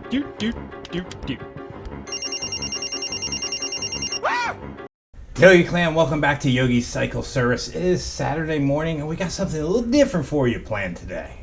Doot, doot, doot, doot. Yogi Clan, welcome back to Yogi's Cycle Service. It is Saturday morning and we got something a little different for you planned today.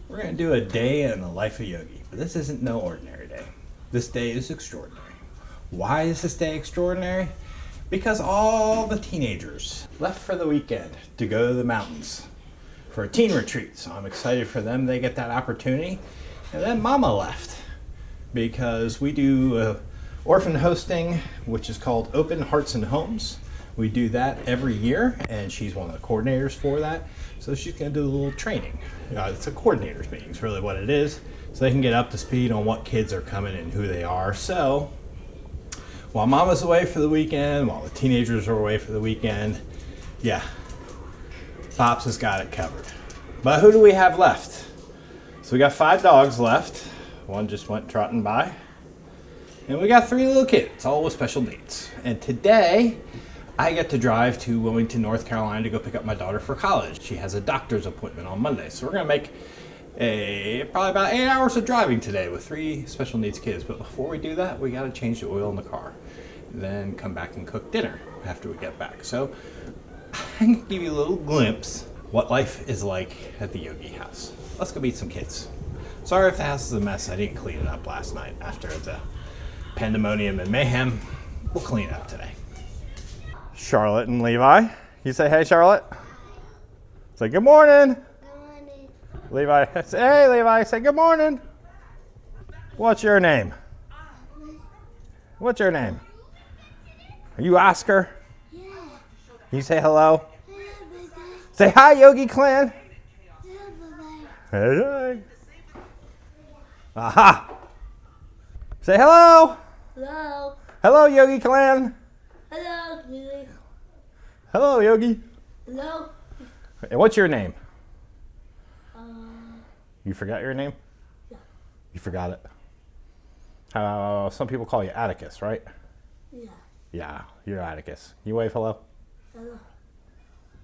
We're going to do a day in the life of Yogi, but this isn't no ordinary day. This day is extraordinary. Why is this day extraordinary? Because all the teenagers left for the weekend to go to the mountains for a teen retreat. So I'm excited for them. They get that opportunity. And then Mama left because we do orphan hosting, which is called Open Hearts and Homes. We do that every year, and she's one of the coordinators for that. So she's going to do a little training. It's a coordinators meeting, is really what it is, so they can get up to speed on what kids are coming and who they are. So while Mama's away for the weekend, while the teenagers are away for the weekend, yeah, Pops has got it covered. But who do we have left? So we got 5 dogs left. One just went trotting by. And we got 3 little kids, all with special needs. And today, I get to drive to Wilmington, North Carolina to go pick up my daughter for college. She has a doctor's appointment on Monday. So we're gonna make probably about 8 hours of driving today with 3 special needs kids. But before we do that, we gotta change the oil in the car. Then come back and cook dinner after we get back. So I can give you a little glimpse what life is like at the Yogi house. Let's go meet some kids. Sorry if the house is a mess. I didn't clean it up last night after the pandemonium and mayhem. We'll clean it up today. Charlotte and Levi. You say hey, Charlotte. Say good morning. Good morning. Levi, say hey, Levi. Say good morning. What's your name? What's your name? Are you Oscar? Yeah. You say hello. Yeah, baby. Say hi, Yogi Clan. Yeah, baby. Hey. Aha. Say hello. Hello. Hello, Yogi Clan. Hello, Lily. Hello, Yogi. Hello. And what's your name? Uh, You forgot your name? Yeah. You forgot it. Some people call you Atticus, right? yeah. Yeah, you're Atticus. You wave hello. Hello.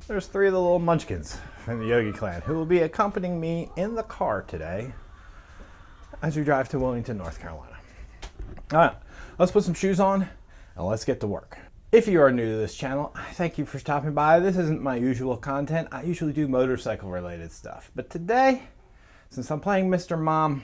There's 3 of the little munchkins from the Yogi Clan who will be accompanying me in the car today as we drive to Wilmington, North Carolina. All right, let's put some shoes on and let's get to work. If you are new to this channel, I thank you for stopping by. This isn't my usual content. I usually do motorcycle related stuff. But today, since I'm playing Mr. Mom,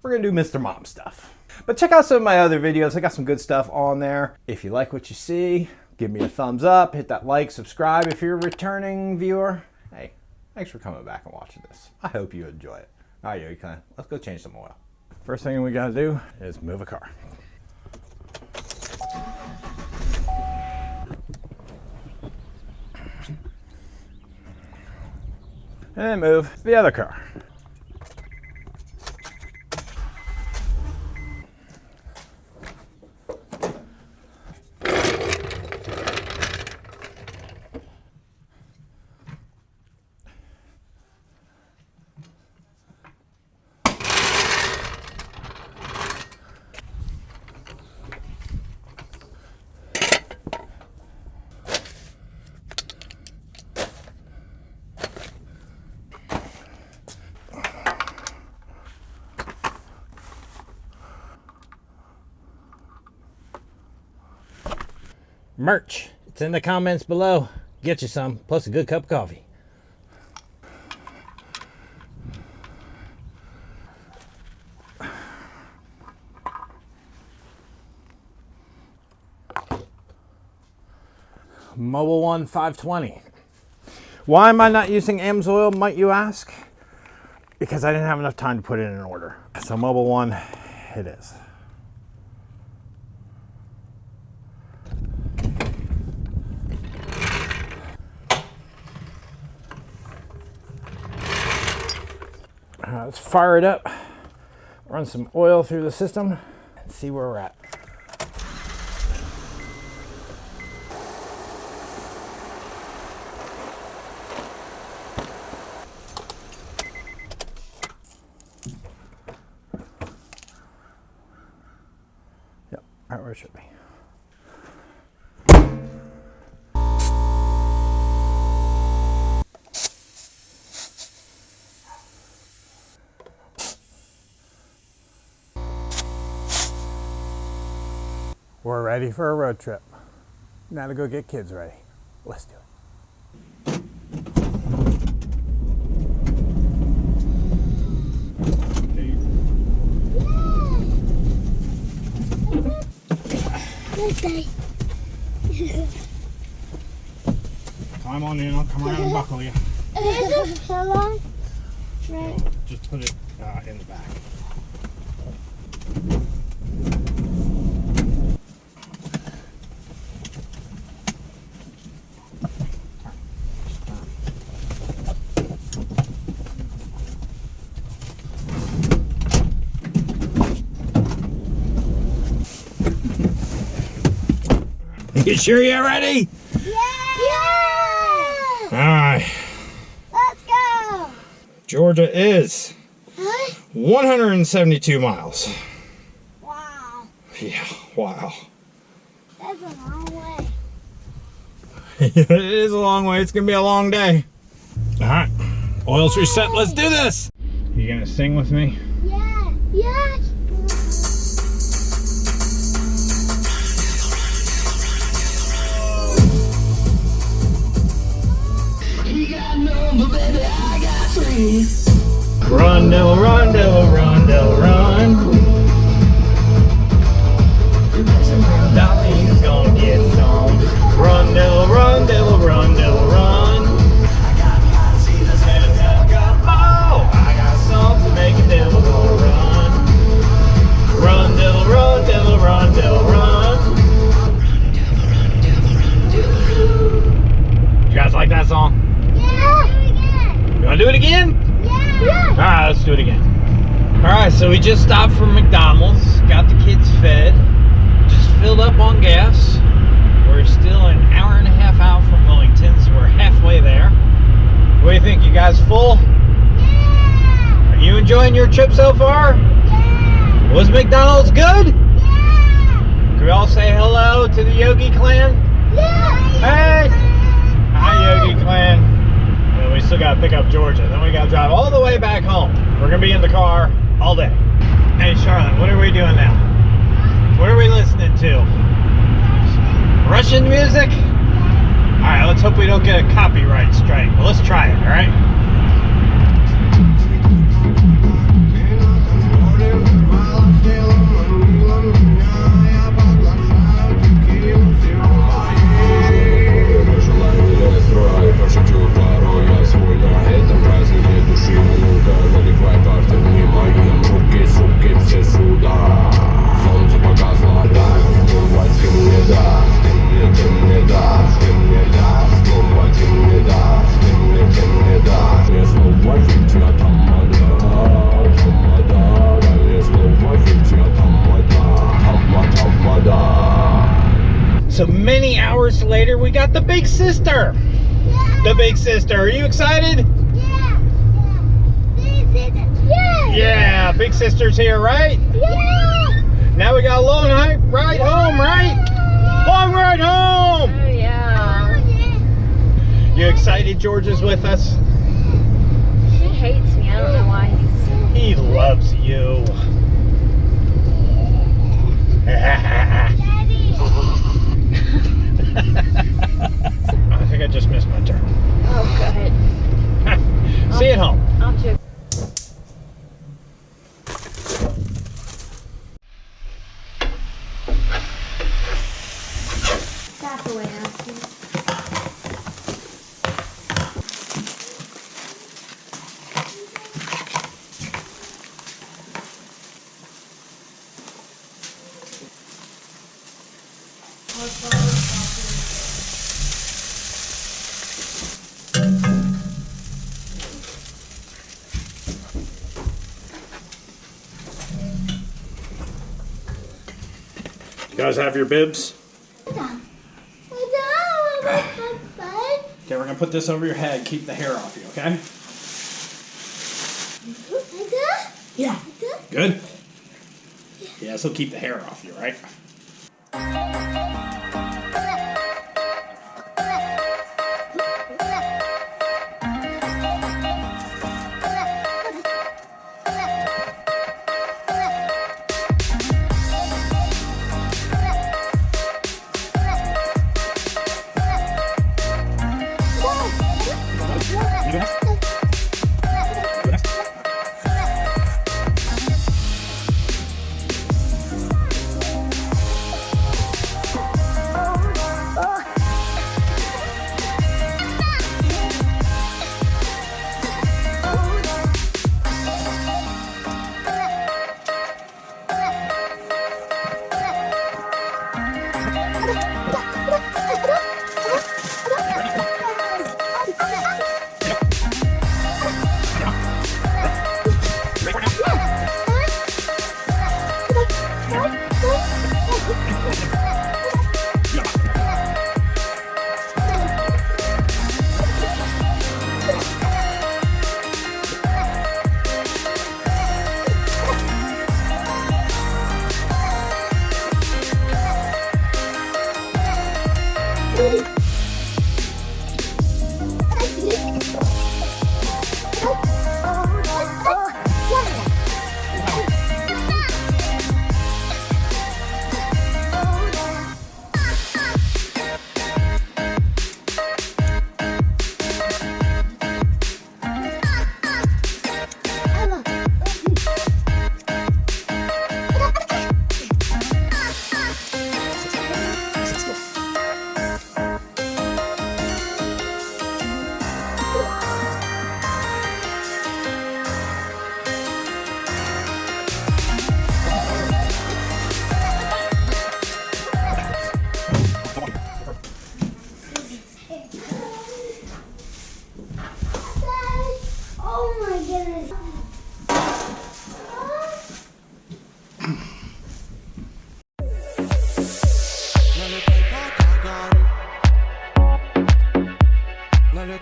we're gonna do Mr. Mom stuff. But check out some of my other videos. I got some good stuff on there. If you like what you see, give me a thumbs up, hit that like, subscribe. If you're a returning viewer, hey, thanks for coming back and watching this. I hope you enjoy it. All right, Yogi Clan, let's go change some oil. First thing we gotta do is move a car. And then move the other car. Merch. It's in the comments below. Get you some, plus a good cup of coffee. Mobil 1 520. Why am I not using AMSOIL, might you ask? Because I didn't have enough time to put it in an order. So Mobil 1, it is. Let's fire it up, run some oil through the system, and see where we're at. Yep, right where it should be. We're ready for a road trip. Now to go get kids ready. Let's do it. Birthday. Climb on in, I'll come around and buckle you. How long? Right. Just put it in the back. You sure you're ready? Yeah! Yeah! Alright. Let's go! Georgia is 172 miles. Wow. Yeah, wow. That's a long way. It is a long way. It's going to be a long day. Alright. Oil's reset. Let's do this. You going to sing with me? Yeah! Yeah! Run, devil, run, devil, run, devil, run. Dolly's gonna get some. Run, devil, run, devil, run, devil, run. Oh, I got something to make a devil go run. Run, devil, run, devil, run, devil, run. You guys like that song? Yeah! You wanna do it again? Yeah! Alright, let's do it again. Alright, so we just stopped from McDonald's, got the kids fed, just filled up on gas. We're still an hour and a half out from Wilmington, so we're halfway there. What do you think? You guys full? Yeah! Are you enjoying your trip so far? Yeah! Was McDonald's good? Yeah! Can we all say hello to the Yogi clan? Yeah! Hey! Hi, Yogi clan. And we still got to pick up Georgia. Then we got to drive all the way back home. We're going to be in the car all day. Hey, Charlotte, what are we doing now? What are we listening to? Russian music? All right, let's hope we don't get a copyright strike. But let's try it, all right? So many hours later, we got the big sister. Yeah! The big sister. Are you excited? Yeah! Yeah! Yeah, big sister's here, right? Yeah! Now we got a long ride home, right? Long ride home! Oh, yeah. You excited George is with us? He hates me. I don't know why He loves you. Daddy! I think I just missed my turn. Oh, good. See you at home. I'll check. That's the way I see it. You guys have your bibs? Okay, we're gonna put this over your head, keep the hair off you, okay? Yeah. Good? Yeah, this will keep the hair off you, right?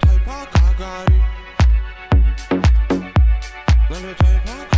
paper, I got it. Let me paper,